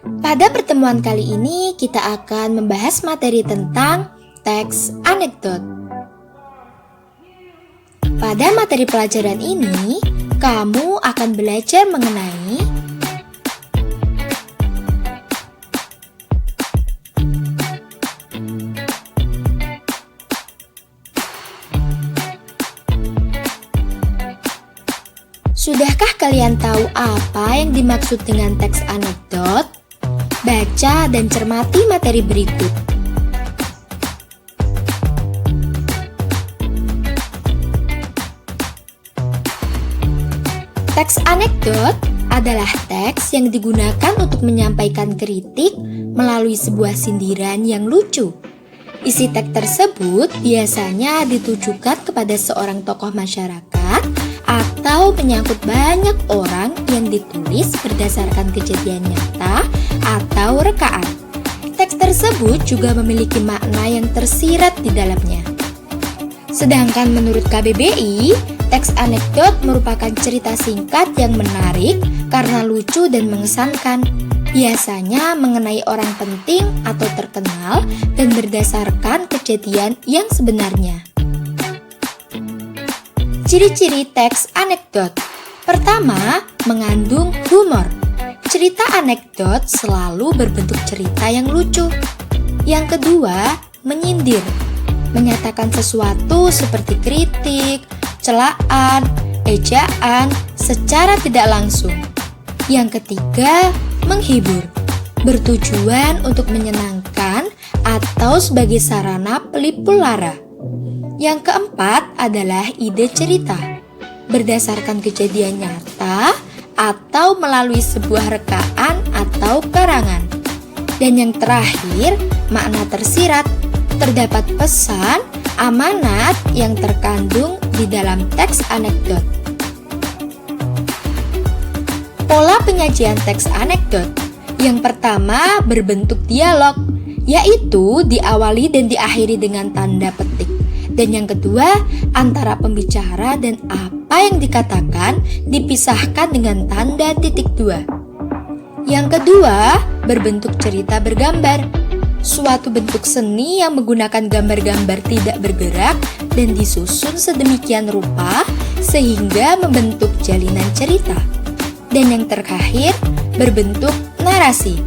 Pada pertemuan kali ini kita akan membahas materi tentang teks anekdot. Pada materi pelajaran ini, kamu akan belajar mengenai Sudahkah kalian tahu apa yang dimaksud dengan teks anekdot? Baca dan cermati materi berikut. Teks anekdot adalah teks yang digunakan untuk menyampaikan kritik melalui sebuah sindiran yang lucu. Isi teks tersebut biasanya ditujukan kepada seorang tokoh masyarakat atau menyangkut banyak orang yang ditulis berdasarkan kejadian nyata atau rekaan. Teks tersebut juga memiliki makna yang tersirat di dalamnya. Sedangkan menurut KBBI, teks anekdot merupakan cerita singkat yang menarik karena lucu dan mengesankan. Biasanya mengenai orang penting atau terkenal dan berdasarkan kejadian yang sebenarnya. Ciri-ciri teks anekdot. Pertama, mengandung humor. Cerita anekdot selalu berbentuk cerita yang lucu. Yang kedua, menyindir. Menyatakan sesuatu seperti kritik, celaan, ejaan secara tidak langsung. Yang ketiga, menghibur. Bertujuan untuk menyenangkan atau sebagai sarana pelipur lara. Yang keempat adalah ide cerita, berdasarkan kejadian nyata atau melalui sebuah rekaan atau karangan. Dan yang terakhir, makna tersirat, terdapat pesan, amanat yang terkandung di dalam teks anekdot. Pola penyajian teks anekdot. Yang pertama berbentuk dialog, yaitu diawali dan diakhiri dengan tanda petik. Dan yang kedua, antara pembicara dan apa yang dikatakan dipisahkan dengan tanda titik dua. Yang kedua, berbentuk cerita bergambar. Suatu bentuk seni yang menggunakan gambar-gambar tidak bergerak dan disusun sedemikian rupa sehingga membentuk jalinan cerita. Dan yang terakhir, berbentuk narasi.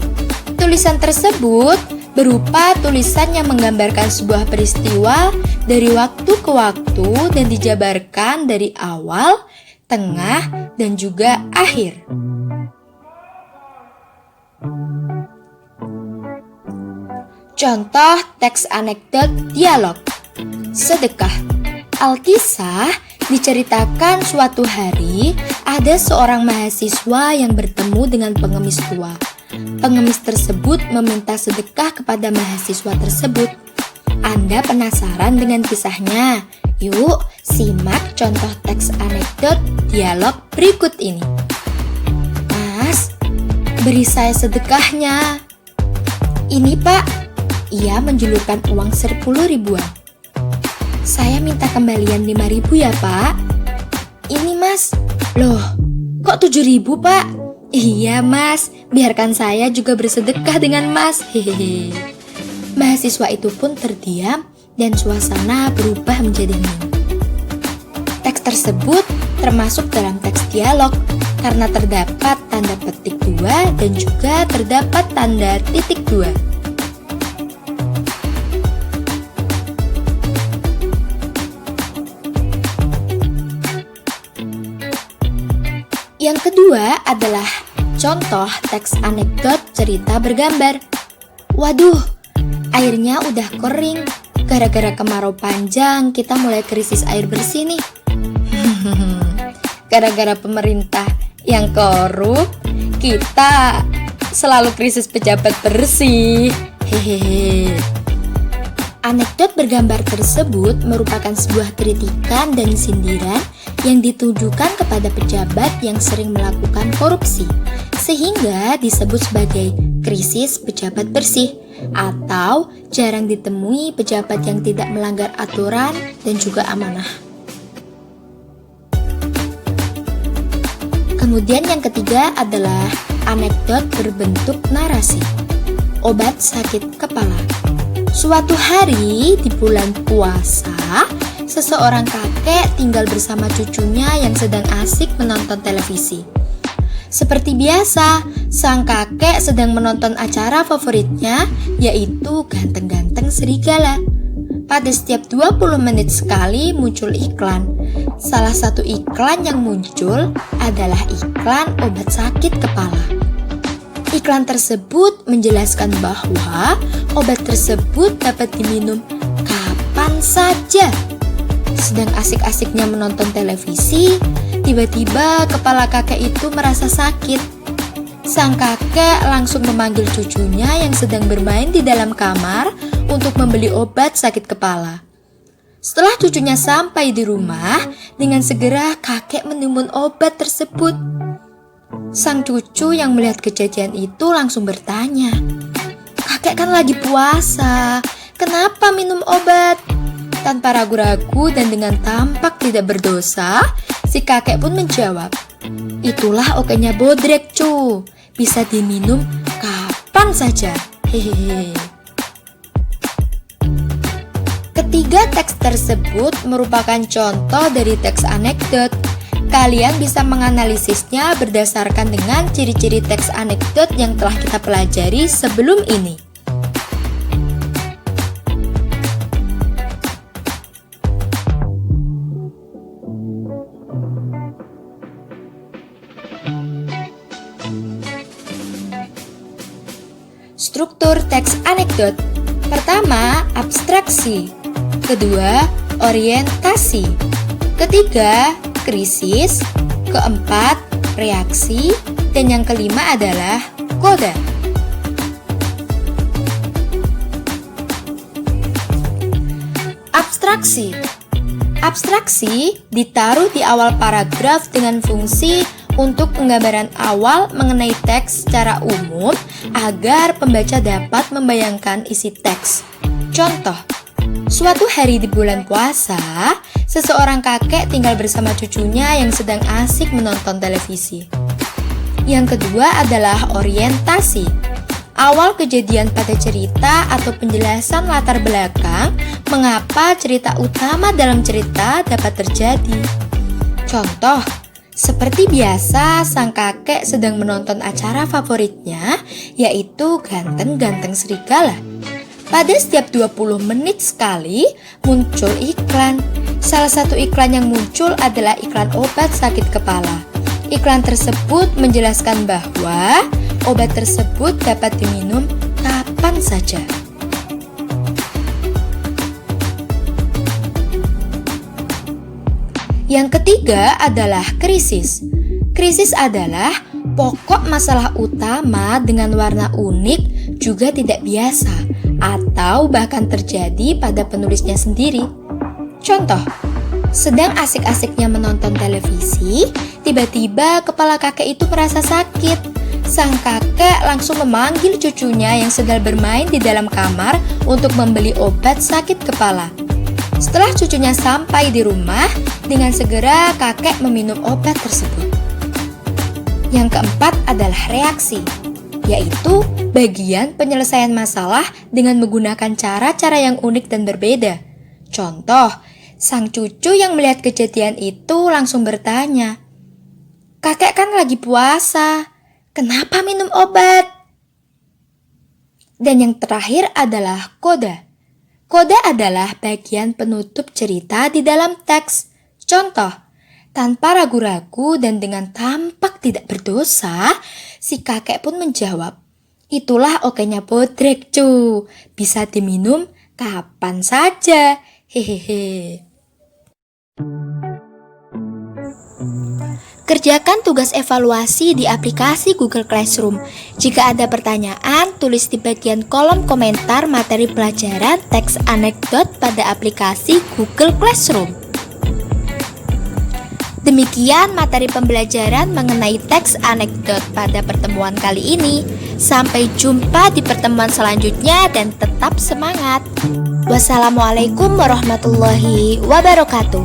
Tulisan tersebut berupa tulisan yang menggambarkan sebuah peristiwa dari waktu ke waktu dan dijabarkan dari awal, tengah, dan juga akhir. Contoh teks anekdot dialog. Sedekah. Alkisah diceritakan suatu hari ada seorang mahasiswa yang bertemu dengan pengemis tua. Pengemis tersebut meminta sedekah kepada mahasiswa tersebut. Anda penasaran dengan kisahnya? Yuk, simak contoh teks anekdot dialog berikut ini. Mas, beri saya sedekahnya. Ini Pak, ia menjulurkan uang 10 ribuan. Saya minta kembalian 5.000 ya Pak. Ini Mas. Loh, kok 7.000 Pak? Iya Mas, biarkan saya juga bersedekah dengan Mas. Hehehe. Mahasiswa itu pun terdiam dan suasana berubah menjadi hening. Teks tersebut termasuk dalam teks dialog karena terdapat tanda petik 2 dan juga terdapat tanda titik 2. Yang kedua adalah contoh teks anekdot cerita bergambar. Waduh, airnya udah kering. Gara-gara kemarau panjang, kita mulai krisis air bersih nih. Gara-gara pemerintah yang korup, kita selalu krisis pejabat bersih. Hehehe. Anekdot bergambar tersebut merupakan sebuah kritikan dan sindiran yang ditujukan kepada pejabat yang sering melakukan korupsi, sehingga disebut sebagai krisis pejabat bersih atau jarang ditemui pejabat yang tidak melanggar aturan dan juga amanah. Kemudian yang ketiga adalah anekdot berbentuk narasi. Obat sakit kepala. Suatu hari di bulan puasa, seseorang kakek tinggal bersama cucunya yang sedang asik menonton televisi. Seperti biasa, sang kakek sedang menonton acara favoritnya, yaitu Ganteng-Ganteng Serigala. Pada setiap 20 menit sekali muncul iklan. Salah satu iklan yang muncul adalah iklan obat sakit kepala. Iklan tersebut menjelaskan bahwa obat tersebut dapat diminum kapan saja. Sedang asik-asiknya menonton televisi, tiba-tiba kepala kakek itu merasa sakit. Sang kakek langsung memanggil cucunya yang sedang bermain di dalam kamar untuk membeli obat sakit kepala. Setelah cucunya sampai di rumah, dengan segera kakek menimbun obat tersebut. Sang cucu yang melihat kejadian itu langsung bertanya, "Kakek kan lagi puasa, kenapa minum obat?" Tanpa ragu-ragu dan dengan tampak tidak berdosa, si kakek pun menjawab, "Itulah okennya bodrek cu, bisa diminum kapan saja." Hehehe. Ketiga teks tersebut merupakan contoh dari teks anekdot. Kalian bisa menganalisisnya berdasarkan dengan ciri-ciri teks anekdot yang telah kita pelajari sebelum ini. Struktur teks anekdot. Pertama, abstraksi. Kedua, orientasi. Ketiga, krisis. Keempat, reaksi. Dan yang kelima adalah koda. Abstraksi. Abstraksi ditaruh di awal paragraf dengan fungsi untuk penggambaran awal mengenai teks secara umum agar pembaca dapat membayangkan isi teks. Contoh, suatu hari di bulan puasa, seseorang kakek tinggal bersama cucunya yang sedang asik menonton televisi. Yang kedua adalah orientasi. Awal kejadian pada cerita atau penjelasan latar belakang mengapa cerita utama dalam cerita dapat terjadi. Contoh, seperti biasa sang kakek sedang menonton acara favoritnya, yaitu Ganteng-Ganteng Serigala. Pada setiap 20 menit sekali muncul iklan. Salah satu iklan yang muncul adalah iklan obat sakit kepala. Iklan tersebut menjelaskan bahwa obat tersebut dapat diminum kapan saja. Yang ketiga adalah krisis. Krisis adalah pokok masalah utama dengan warna unik juga tidak biasa atau bahkan terjadi pada penulisnya sendiri. Contoh, sedang asik-asiknya menonton televisi, tiba-tiba kepala kakek itu merasa sakit. Sang kakek langsung memanggil cucunya yang sedang bermain di dalam kamar untuk membeli obat sakit kepala. Setelah cucunya sampai di rumah, dengan segera kakek meminum obat tersebut. Yang keempat adalah reaksi, yaitu bagian penyelesaian masalah dengan menggunakan cara-cara yang unik dan berbeda. Contoh, sang cucu yang melihat kejadian itu langsung bertanya, "Kakek kan lagi puasa, kenapa minum obat?" Dan yang terakhir adalah koda. Koda adalah bagian penutup cerita di dalam teks. Contoh, tanpa ragu-ragu dan dengan tampak tidak berdosa, si kakek pun menjawab, "Itulah okenya bodrek cu, bisa diminum kapan saja." Hehehe. Kerjakan tugas evaluasi di aplikasi Google Classroom. Jika ada pertanyaan, tulis di bagian kolom komentar materi pelajaran teks anekdot pada aplikasi Google Classroom. Demikian materi pembelajaran mengenai teks anekdot pada pertemuan kali ini. Sampai jumpa di pertemuan selanjutnya dan tetap semangat. Wassalamualaikum warahmatullahi wabarakatuh.